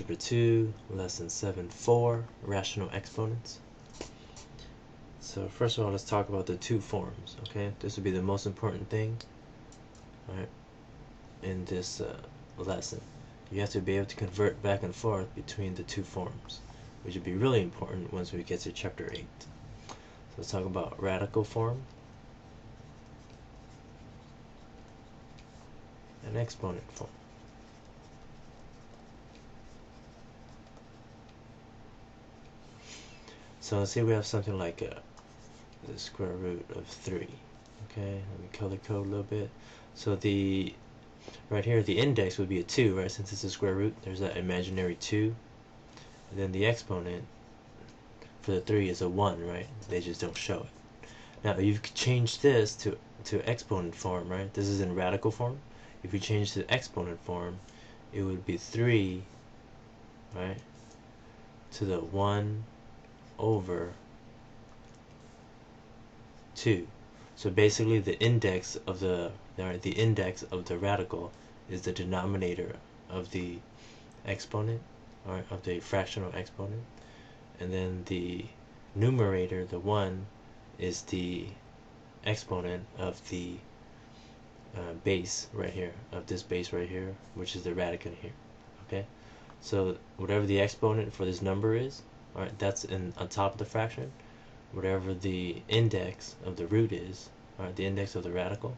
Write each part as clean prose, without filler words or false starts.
Chapter 2, Lesson 7-4, Rational Exponents. So first of all, let's talk about the two forms, okay? This would be the most important thing, right, in this lesson. You have to be able to convert back and forth between the two forms, which would be really important once we get to Chapter 8. So let's talk about radical form and exponent form. So let's say we have something like the square root of 3. Okay, let me color code a little bit. So the right here, the index would be a 2, right? Since it's a square root, there's that imaginary 2. And then the exponent for the 3 is a 1, right? They just don't show it. Now, you've changed this to exponent form, right? This is in radical form. If you change to exponent form, it would be 3, right, to the 1 over 2. So basically the index of the radical is the denominator of the exponent, or of the fractional exponent, and then the numerator, the 1, is the exponent of the base right here, of this base right here, which is the radical here. Okay, so whatever the exponent for this number is, all right, that's on top of the fraction. Whatever the index of the root is, or the index of the radical,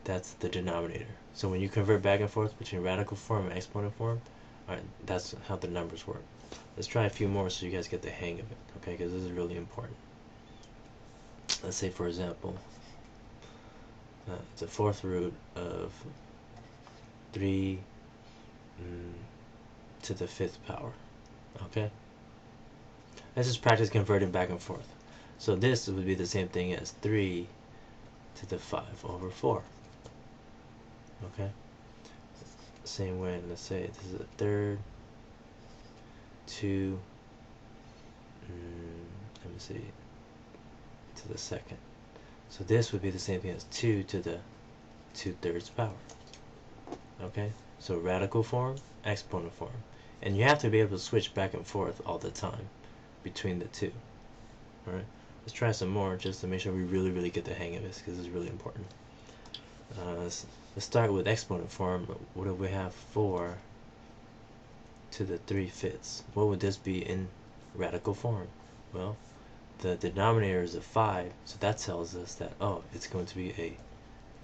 that's the denominator. So when you convert back and forth between radical form and exponent form, alright, that's how the numbers work. Let's try a few more so you guys get the hang of it, okay, because this is really important. Let's say, for example, the fourth root of 3 to the 5th power, okay? Let's just practice converting back and forth. So this would be the same thing as 3 to the 5 over 4. Okay? Same way, let's say this is a third, 2, let me see, to the second. So this would be the same thing as 2 to the 2/3 power. Okay? So radical form, exponent form. And you have to be able to switch back and forth all the time between the two. Alright, let's try some more just to make sure we really get the hang of this, because it's really important. Let's start with exponent form. What do we have? 4 to the 3/5. What would this be in radical form? Well, the denominator is a 5, so that tells us that, oh, it's going to be a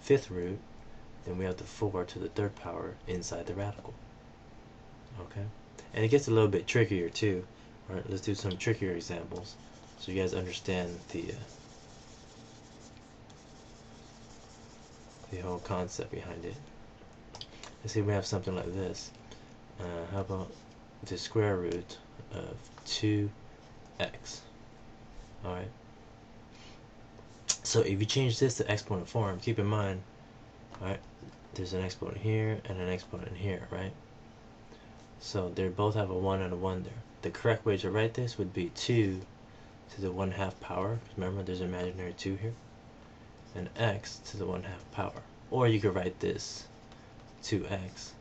5th root. Then we have the 4 to the 3rd power inside the radical. Okay, and it gets a little bit trickier too. Alright, let's do some trickier examples so you guys understand the whole concept behind it. Let's say we have something like this. How about the square root of 2x? Alright, so if you change this to exponent form, keep in mind, alright, there's an exponent here and an exponent here, right? So they both have a 1 and a 1 there. The correct way to write this would be 2 to the 1/2 power. Remember, there's an imaginary 2 here. And x to the 1/2 power. Or you could write this 2x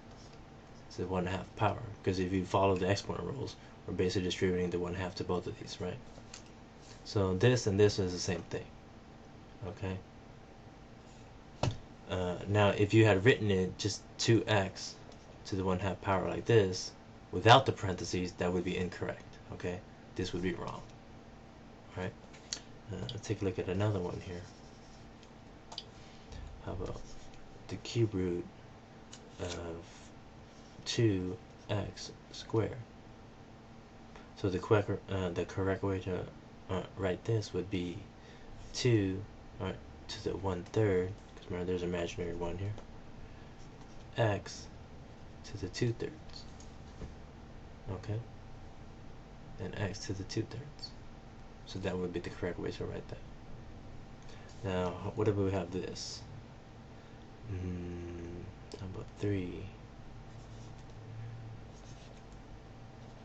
to the 1/2 power. Because if you follow the exponent rules, we're basically distributing the 1/2 to both of these, right? So this and this is the same thing. Okay? Now, if you had written it just 2x to the 1/2 power like this, without the parentheses, that would be incorrect. Okay, this would be wrong. All right, let's take a look at another one here. How about the cube root of 2x squared? So the correct way to write this would be 2 to the 1/3, because remember there's an imaginary 1 here, x to the 2/3. Okay, and x to the 2/3. So that would be the correct way to write that. Now, what if we have this? How about 3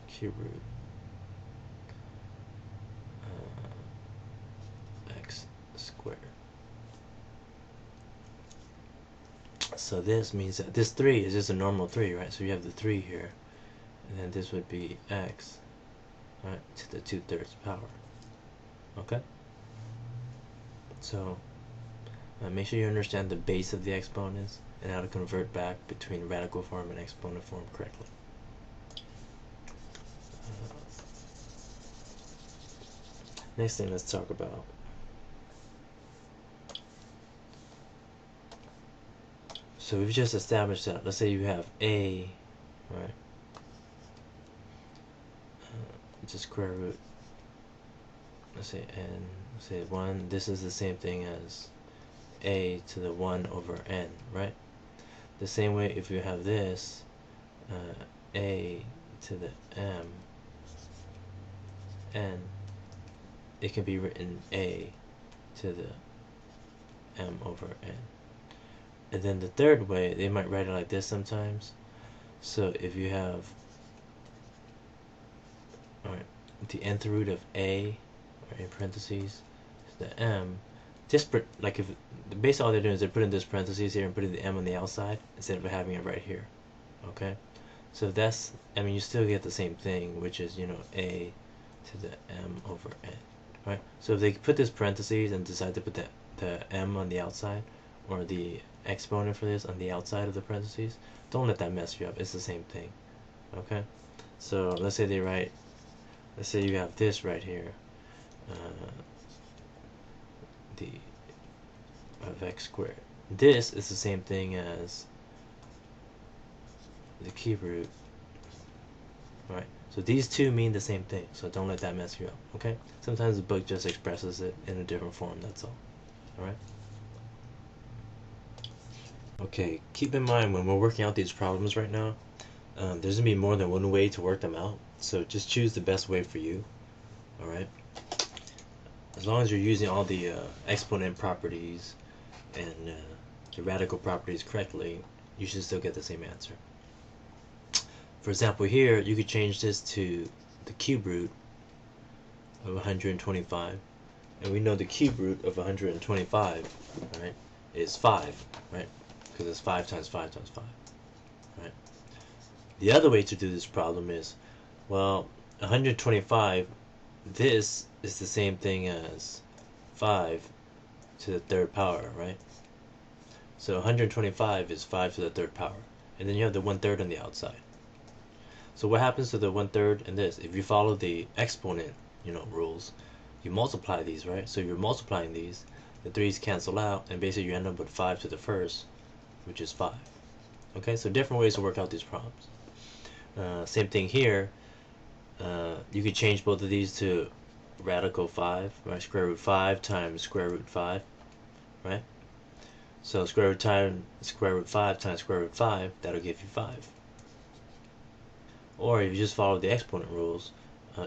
cube root x squared? So this means that this 3 is just a normal 3, right? So you have the 3 here, and then this would be x, right, to the 2/3 power. Okay, so make sure you understand the base of the exponents and how to convert back between radical form and exponent form correctly. Next thing, let's talk about so we've just established that, let's say you have a, right, just square root, let's say n, say 1, this is the same thing as a to the 1 over n, right? The same way if you have this, a to the m n, it can be written a to the m over n. And then the third way, they might write it like this sometimes. So if you have, alright, the nth root of a, or in parentheses, the m, just like if basically all they're doing is they're putting this parentheses here and putting the m on the outside instead of having it right here. Okay, so that's, I mean, you still get the same thing, which is, you know, a to the m over n, right? So if they put this parentheses and decide to put the m on the outside, or the exponent for this on the outside of the parentheses, don't let that mess you up. It's the same thing. Okay, so let's say they write, let's say you have this right here, the of x squared. This is the same thing as the cube root, right? So these two mean the same thing, so don't let that mess you up. Okay, sometimes the book just expresses it in a different form, that's all. Alright, okay, keep in mind when we're working out these problems right now, there's gonna be more than one way to work them out, so just choose the best way for you. Alright, as long as you're using all the exponent properties and the radical properties correctly, you should still get the same answer. For example, here you could change this to the cube root of 125, and we know the cube root of 125, right, is 5, right, because it's 5 times 5 times 5, right? The other way to do this problem is, well, 125, this is the same thing as 5 to the 3rd power, right? So 125 is 5 to the 3rd power, and then you have the 1/3 on the outside. So what happens to the 1/3 and this? If you follow the exponent, you know, rules, you multiply these, right? So you're multiplying these, the 3's cancel out, and basically you end up with 5 to the 1st, which is 5. Okay, so different ways to work out these problems. Same thing here. You could change both of these to radical 5, right? Square root 5 times square root 5, right? So square root times square root 5 times square root 5, that'll give you 5. Or if you just follow the exponent rules,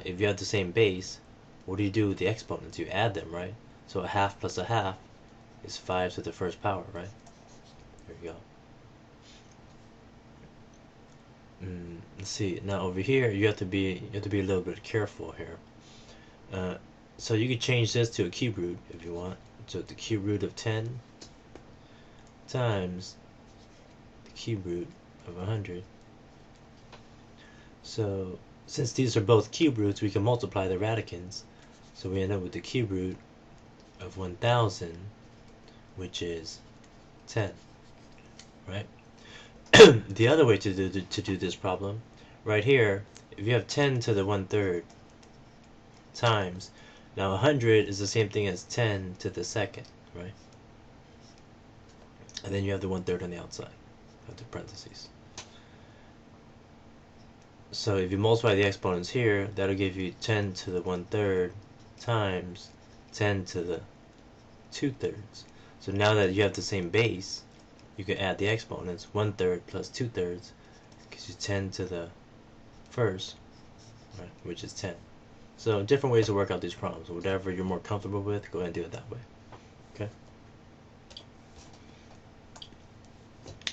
if you have the same base, what do you do with the exponents? You add them, right? So a half plus a half is 5 to the 1st power, right? There you go. Let's see. Now over here, you have to be a little bit careful here. So you could change this to a cube root if you want. So the cube root of 10 times the cube root of 100. So since these are both cube roots, we can multiply the radicands. So we end up with the cube root of 1000, which is 10, right? The other way to do this problem, right here, if you have 10 to the 1/3 times, now 100 is the same thing as 10 to the 2nd, right? And then you have the 1/3 on the outside of the parentheses. So if you multiply the exponents here, that'll give you 10 to the 1/3 times 10 to the 2/3. So now that you have the same base, you can add the exponents. 1/3 plus 2/3 gives you 10 to the 1st, right, which is 10. So different ways to work out these problems. Whatever you're more comfortable with, go ahead and do it that way. Okay.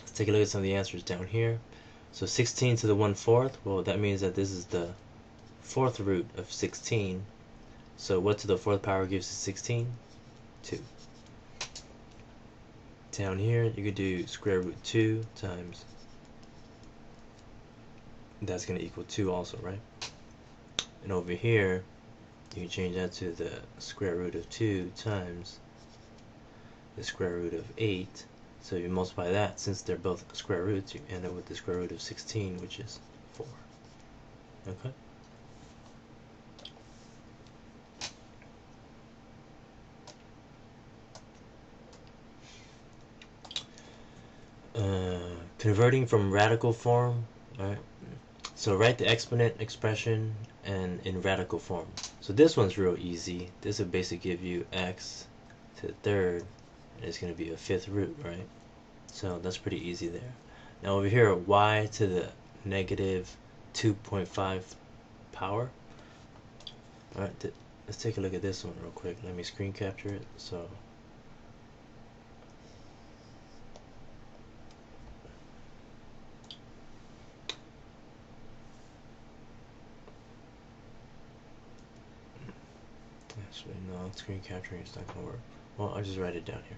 Let's take a look at some of the answers down here. So 16 to the 1/4, well, that means that this is the 4th root of 16. So what to the 4th power gives us 16? 2. Down here, you could do square root 2 times that's going to equal 2 also, right? And over here, you can change that to the square root of 2 times the square root of 8. So you multiply that, since they're both square roots, you end up with the square root of 16, which is 4. Okay? Converting from radical form, alright? So write the exponent expression and in radical form. So this one's real easy. This would basically give you x to the third, and it's going to be a fifth root, right? So that's pretty easy there. Now over here, y to the negative 2.5 power. Alright, let's take a look at this one real quick. Let me screen capture it. So actually, no, screen capturing is not going to work. Well, I'll just write it down here.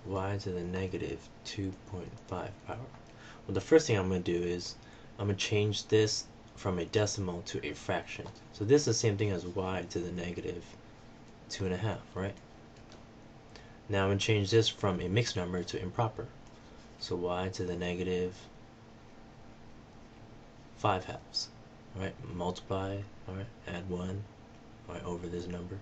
Y to the negative 2.5 power. Well, the first thing I'm going to do is I'm going to change this from a decimal to a fraction. So this is the same thing as y to the negative 2.5, right? Now I'm going to change this from a mixed number to improper. So y to the negative 5 halves, right? Multiply, all right? Add 1, all right, over this number.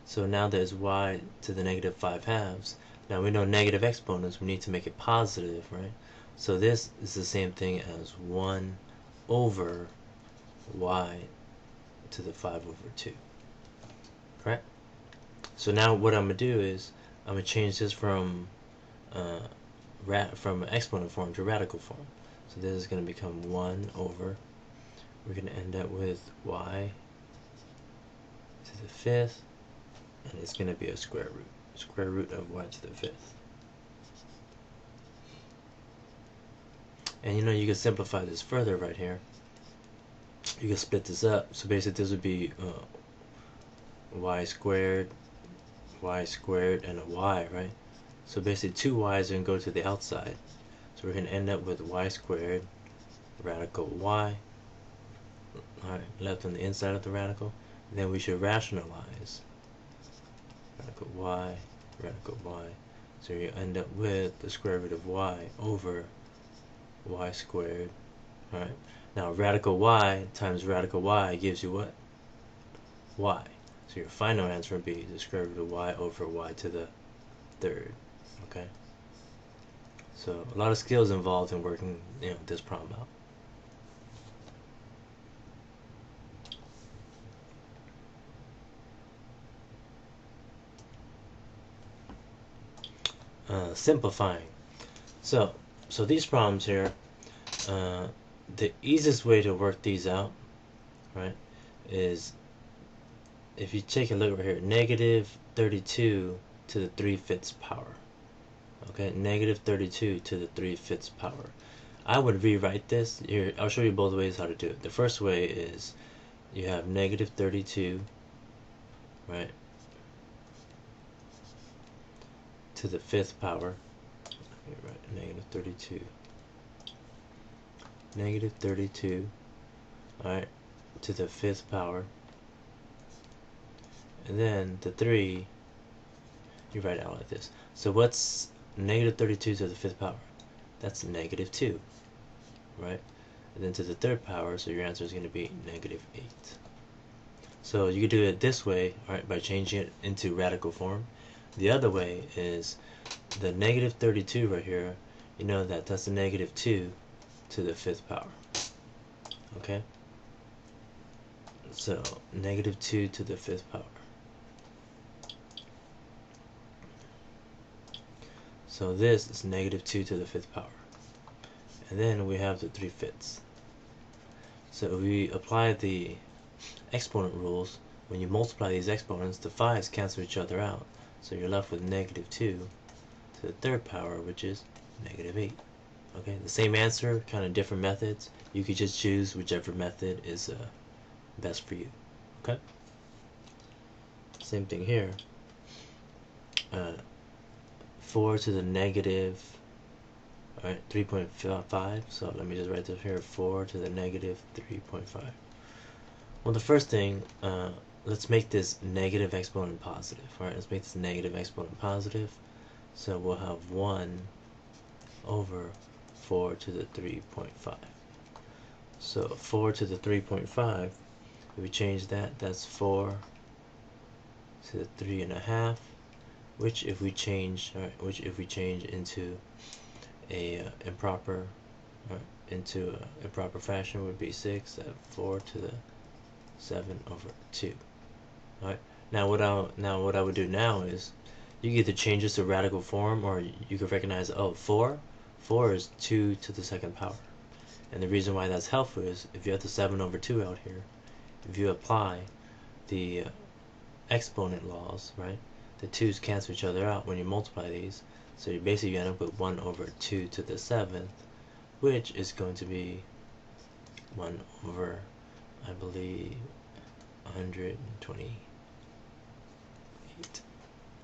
So now there's y to the negative 5 halves. Now we know negative exponents, we need to make it positive, right? So this is the same thing as 1 over y to the 5 over 2, correct? So now what I'm going to do is I'm going to change this from exponent form to radical form. So this is going to become 1 over, we're going to end up with y to the 5th, and it's going to be a square root of y to the 5th. And you know, you can simplify this further right here. You can split this up. So basically this would be y squared, and a y, right? So basically 2 y's are going to go to the outside. So we're going to end up with y squared radical y, alright, left on the inside of the radical. And then we should rationalize radical y. So you end up with the square root of y over y squared. Alright, now radical y times radical y gives you what? Y. So your final answer would be the square root of y over y to the third. Okay? So a lot of skills involved in working, this problem out. Simplifying. So these problems here, the easiest way to work these out, right, is if you take a look right here, negative 32 to the 3/5 power. Okay, negative 32 to the 3/5 power. I would rewrite this here. I'll show you both ways how to do it. The first way is you have negative 32, right, to the 5th power. Right, negative 32, alright, to the 5th power, and then the 3, you write it out like this. So what's negative 32 to the 5th power? That's negative 2, right? And then to the 3rd power, so your answer is going to be negative 8. So you could do it this way, right, by changing it into radical form. The other way is the negative 32 right here, you know that's the negative 2 to the 5th power. Okay? So negative 2 to the 5th power. So this is negative 2 to the 5th power. And then we have the 3/5. So we apply the exponent rules. When you multiply these exponents, the 5's cancel each other out. So you're left with negative 2 to the 3rd power, which is negative 8. Okay, the same answer, kind of different methods. You could just choose whichever method is best for you. Okay? Same thing here. 4 to the negative Alright, 3.5. So let me just write this here, 4 to the negative 3.5. Well, the first thing, let's make this negative exponent positive. Alright, let's make this negative exponent positive. So we'll have 1 over 4 to the 3.5. So 4 to the 3.5, if we change that, that's 4 to the 3.5, which if we change into a improper fashion would be 6 at 4 to the 7 over 2. Alright, now what I would do now is you can either change this to radical form, or you could recognize, oh, 4 is 2 to the second power. And the reason why that's helpful is if you have the 7 over 2 out here, if you apply the exponent laws, right, the 2's cancel each other out when you multiply these. So you basically end up with 1 over 2 to the 7th, which is going to be 1 over, I believe, 128.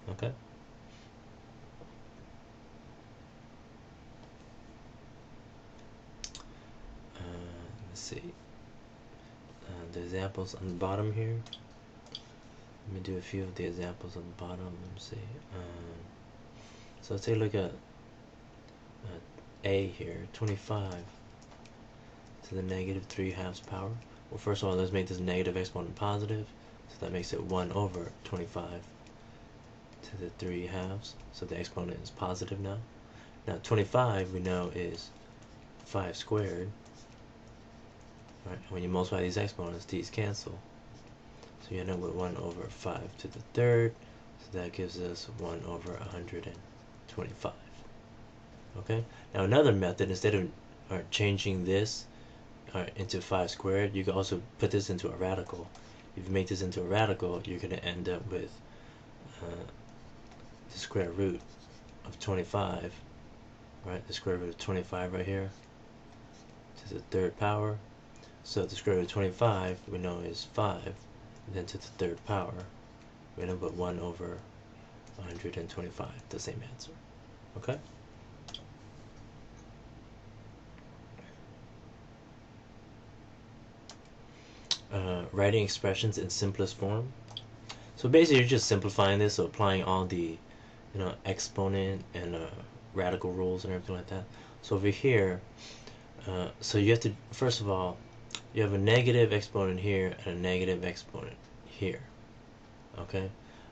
Okay? Let's see. The examples on the bottom here. Let me do a few of the examples on the bottom. Let me see. So let's take a look at A here, 25 to the negative 3/2 power. Well, first of all, let's make this negative exponent positive. So that makes it 1 over 25 to the 3/2. So the exponent is positive now. Now 25 we know is 5 squared. Right? When you multiply these exponents, these cancel. So you end up with 1 over 5 to the 3rd. So that gives us 1 over 125. Okay? Now another method, instead of changing this into 5 squared, you can also put this into a radical. If you make this into a radical, you're going to end up with the square root of 25. Right? The square root of 25 right here to the 3rd power. So the square root of 25 we know is 5. And then to the 3rd power, we end up with 1 over 125, the same answer. Okay? Writing expressions in simplest form. So basically you're just simplifying this, so applying all the exponent and radical rules and everything like that. So over here, so you have to, first of all, you have a negative exponent here and a negative exponent here. Okay?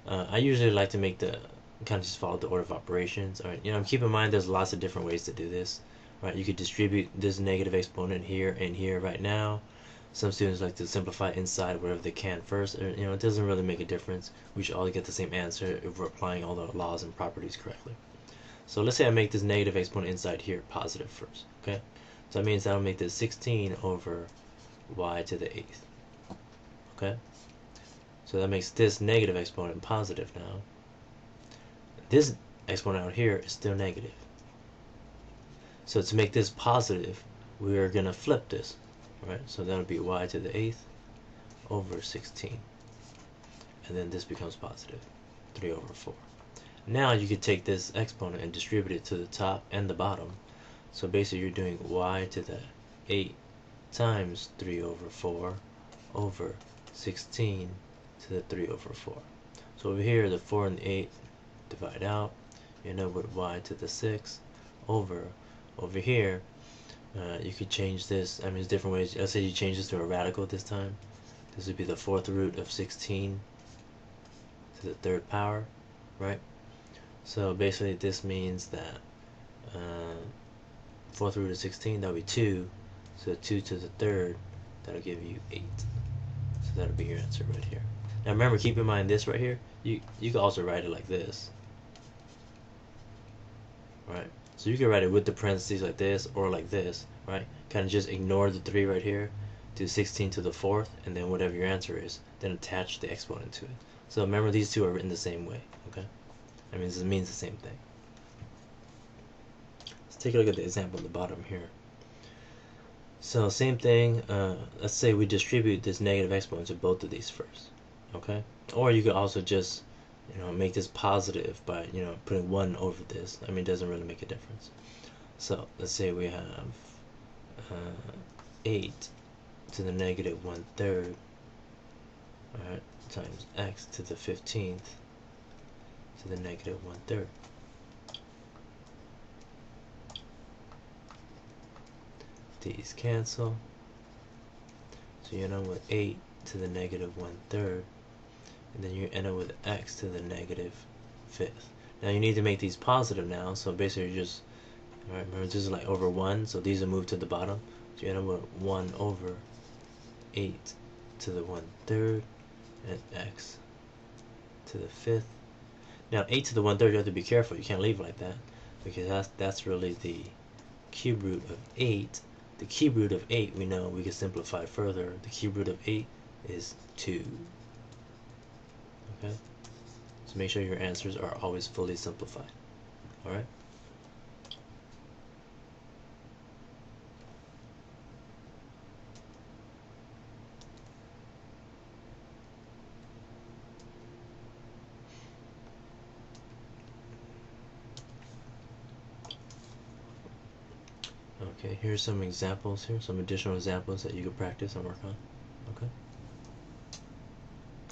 I usually like to make the kind of just follow the order of operations. All right, keep in mind there's lots of different ways to do this. Right? You could distribute this negative exponent here and here right now. Some students like to simplify inside wherever they can first. It doesn't really make a difference. We should all get the same answer if we're applying all the laws and properties correctly. So let's say I make this negative exponent inside here positive first. Okay? So that means I'll make this 16 over y to the 8th. Okay? So that makes this negative exponent positive now. This exponent out here is still negative. So to make this positive, we are going to flip this. Right? So that would be y to the 8th over 16. And then this becomes positive, 3 over 4. Now you could take this exponent and distribute it to the top and the bottom. So basically you're doing y to the 8 times 3 over 4 over 16 to the 3 over 4. So over here, the 4 and the 8 divide out. You end up with y to the 6 over here. You could change this. I mean, there's different ways. Let's say you change this to a radical this time. This would be the 4th root of 16 to the 3rd power, right? So basically this means that 4th root of 16, that would be 2. So 2 to the 3rd, that'll give you 8. So that'll be your answer right here. Now remember, keep in mind this right here. You can also write it like this. Right? So you can write it with the parentheses like this or like this, right? Kind of just ignore the 3 right here, do 16 to the 4th, and then whatever your answer is, then attach the exponent to it. So remember, these two are written the same way, okay? I mean, this means the same thing. Let's take a look at the example at the bottom here. So same thing, let's say we distribute this negative exponent to both of these first, okay? Or you could also just make this positive by putting 1 over this. I mean, it doesn't really make a difference. So let's say we have 8 to the negative 1/3, alright, times x to the 15th to the negative 1/3. These cancel, so you end up with 8 to the negative 1/3, and then you end up with x to the negative 5th. Now you need to make these positive now, so basically you're just, alright, remember this is like over 1, so these are moved to the bottom, so you end up with 1 over 8 to the 1/3 and x to the 5th. Now 8 to the 1/3, you have to be careful, you can't leave it like that, because that's really the cube root of 8. The cube root of 8, we know we can simplify further. The cube root of 8 is 2. Okay? So make sure your answers are always fully simplified. Alright? Okay, here's some examples here, some additional examples that you can practice and work on. Okay?